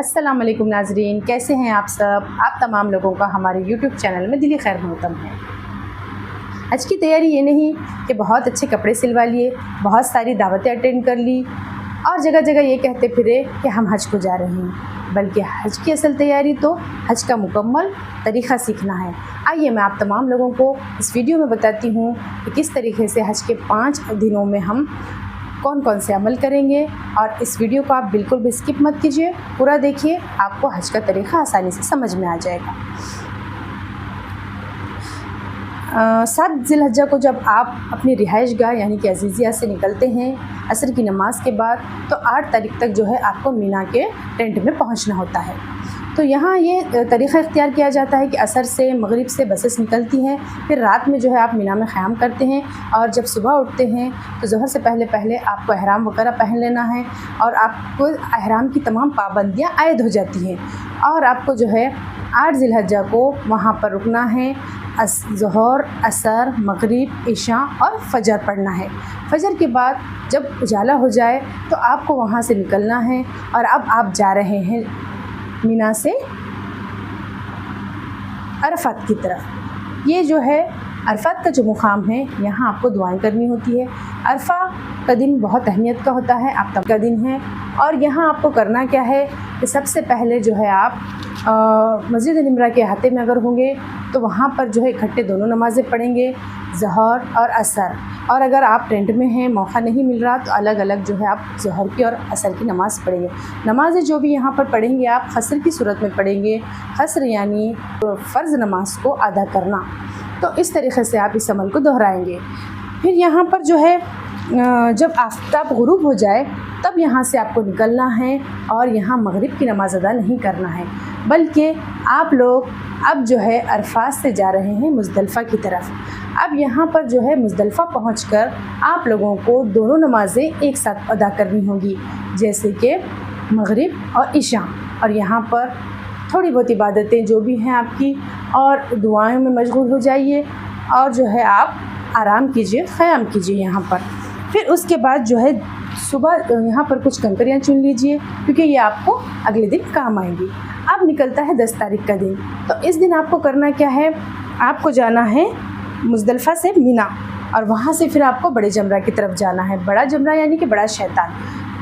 अस्सलाम वालेकुम नाज़रीन, कैसे हैं आप सब। आप तमाम लोगों का हमारे यूट्यूब चैनल में दिली खैर मक़दम है। हज की तैयारी ये नहीं कि बहुत अच्छे कपड़े सिलवा लिए, बहुत सारी दावतें अटेंड कर ली और जगह जगह ये कहते फिरे कि हम हज को जा रहे हैं, बल्कि हज की असल तैयारी तो हज का मुकम्मल तरीक़ा सीखना है। आइए मैं आप तमाम लोगों को इस वीडियो में बताती हूँ कि किस तरीके से हज के 5 दिनों में हम कौन कौन से अमल करेंगे। और इस वीडियो को आप बिल्कुल भी स्किप मत कीजिए, पूरा देखिए, आपको हज का तरीक़ा आसानी से समझ में आ जाएगा। 7 ज़िलहज्जा को जब आप अपनी रिहाइश गाह यानी कि अज़ीज़िया से निकलते हैं असर की नमाज़ के बाद, तो 8 तारीख तक जो है आपको मीना के टेंट में पहुंचना होता है। तो यहाँ ये तरीक़ा इख्तियार किया जाता है कि असर से मगरिब से बसेस निकलती हैं, फिर रात में जो है आप मीना में क़याम करते हैं और जब सुबह उठते हैं तो ज़ोहर से पहले पहले आपको एहराम वगैरह पहन लेना है और आपको एहराम की तमाम पाबंदियाँ आयद हो जाती हैं और आपको जो है 8 ज़िलहज्जा को वहाँ पर रुकना है। ज़ोहर, असर, मगरिब, इशा और फ़जर पढ़ना है। फ़जर के बाद जब उजाला हो जाए तो आपको वहाँ से निकलना है और अब आप जा रहे हैं मीना से अरफात की तरफ। ये जो है अरफात का जो मुकाम है, यहाँ आपको दुआएं करनी होती है। अरफा का दिन बहुत अहमियत का होता है, आप तब का दिन है और यहाँ आपको करना क्या है कि सबसे पहले जो है आप मस्जिद निमरा के अहाते में अगर होंगे तो वहाँ पर जो है इकट्ठे दोनों नमाज़ें पढ़ेंगे, ज़ोहर और असर। और अगर आप टेंट में हैं, मौका नहीं मिल रहा, तो अलग अलग जो है आप ज़ोहर की और असर की नमाज़ पढ़ेंगे। नमाज़ें जो भी यहाँ पर पढ़ेंगे आप क़स्र की सूरत में पढ़ेंगे। क़स्र यानी फ़र्ज़ नमाज को अदा करना। तो इस तरीक़े से आप इस अमल को दोहराएँगे। फिर यहाँ पर जो है जब आफ़ताब गुरूब हो जाए तब यहाँ से आपको निकलना है और यहाँ मगरिब की नमाज़ अदा नहीं करना है, बल्कि आप लोग अब जो है अरफात से जा रहे हैं मुज़दलिफ़ा की तरफ। अब यहाँ पर जो है मुज़दलिफ़ा पहुँचकर आप लोगों को दोनों नमाज़ें एक साथ अदा करनी होंगी, जैसे कि मगरिब और इशा। और यहाँ पर थोड़ी बहुत इबादतें जो भी हैं आपकी और दुआओं में मशगूल हो जाइए और जो है आप आराम कीजिए, क़याम कीजिए यहाँ पर। फिर उसके बाद जो है सुबह यहाँ पर कुछ कंकरियाँ चुन लीजिए, क्योंकि ये आपको अगले दिन काम आएंगी। अब निकलता है 10 तारीख का दिन। तो इस दिन आपको करना क्या है, आपको जाना है मुज़दलिफ़ा से मीना और वहाँ से फिर आपको बड़े जमरा की तरफ जाना है। बड़ा जमरा यानी कि बड़ा शैतान।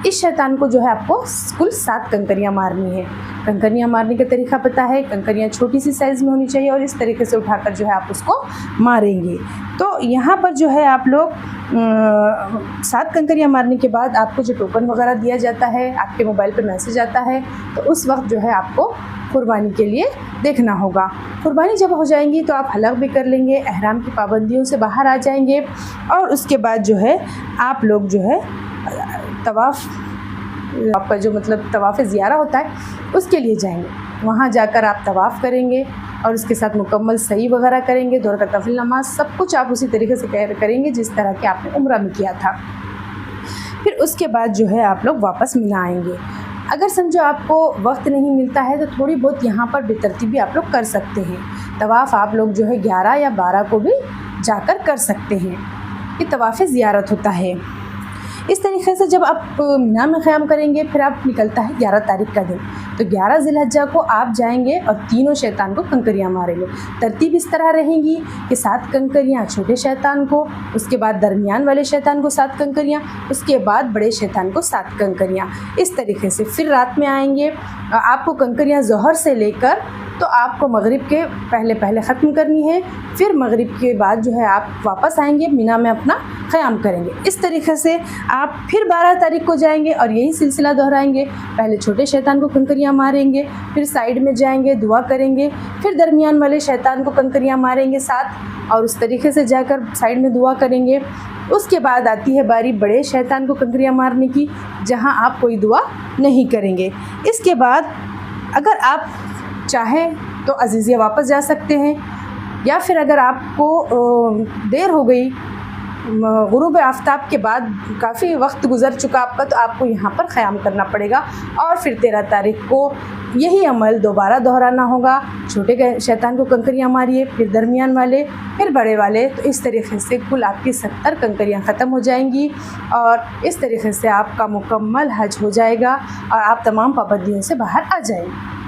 इस शैतान को जो है आपको कुल 7 कंकरियाँ मारनी है। कंकरियाँ मारने का तरीक़ा पता है, कंकरियाँ छोटी सी साइज़ में होनी चाहिए और इस तरीके से उठाकर जो है आप उसको मारेंगे। तो यहाँ पर जो है आप लोग 7 कंकरियाँ मारने के बाद आपको जो टोकन वगैरह दिया जाता है, आपके मोबाइल पे मैसेज आता है, तो उस वक्त जो है आपको कुर्बानी के लिए देखना होगा। कुर्बानी जब हो जाएंगी तो आप हलक भी कर लेंगे, एहराम की पाबंदियों से बाहर आ जाएंगे और उसके बाद जो है आप लोग जो है तवाफ़, आपका जो मतलब तवाफ़ ज़ियारा होता है उसके लिए जाएंगे। वहाँ जाकर आप तवाफ़ करेंगे और उसके साथ मुकम्मल सही वगैरह करेंगे। 2 रकात नफ़िल नमाज सब कुछ आप उसी तरीके से करेंगे जिस तरह के आपने उम्रा में किया था। फिर उसके बाद जो है आप लोग वापस मीना आएंगे। अगर समझो आपको वक्त नहीं मिलता है तो थोड़ी बहुत यहाँ पर बेतरतीबी आप लोग कर सकते हैं। तवाफ़ आप लोग जो है 11 या 12 को भी जाकर कर सकते हैं। ये तवाफ़ ज़ियारत होता है। इस तरीके से जब आप मीना में क़याम करेंगे फिर आप निकलता है 11 तारीख का दिन। तो 11 ज़िलहज्जा को आप जाएंगे और तीनों शैतान को कंकरियाँ मारेंगे। तरतीब इस तरह रहेंगी कि 7 कंकरियाँ छोटे शैतान को, उसके बाद दरमियान वाले शैतान को 7 कंकरियाँ, उसके बाद बड़े शैतान को 7 कंकरियाँ। इस तरीके से फिर रात में आएंगे। आपको कंकरियाँ ज़ोहर से लेकर तो आपको मगरिब के पहले पहले ख़त्म करनी है। फिर मगरिब के बाद जो है आप वापस आएंगे, मीना में अपना क़याम करेंगे। इस तरीके से आप फिर 12 तारीख को जाएंगे और यही सिलसिला दोहराएंगे। पहले छोटे शैतान को कंकरियाँ मारेंगे, फिर साइड में जाएंगे, दुआ करेंगे, फिर दरमियान वाले शैतान को कंकरियाँ मारेंगे 7 और उस तरीके से जाकर साइड में दुआ करेंगे। उसके बाद आती है बारी बड़े शैतान को कंकरियाँ मारने की, जहाँ आप कोई दुआ नहीं करेंगे। इसके बाद अगर आप चाहें तो अज़ीज़िया वापस जा सकते हैं, या फिर अगर आपको देर हो गई गुरूब आफ्ताब के बाद काफ़ी वक्त गुज़र चुका आपका, तो आपको यहाँ पर क़याम करना पड़ेगा और फिर 13 तारीख को यही अमल दोबारा दोहराना होगा। छोटे शैतान को कंकरियाँ मारिए, फिर दरमियान वाले, फिर बड़े वाले। तो इस तरीक़े से कुल आपकी 70 कंकरियाँ ख़त्म हो जाएंगी और इस तरीक़े से आपका मुकम्मल हज हो जाएगा और आप तमाम पाबंदियों से बाहर आ जाएंगे।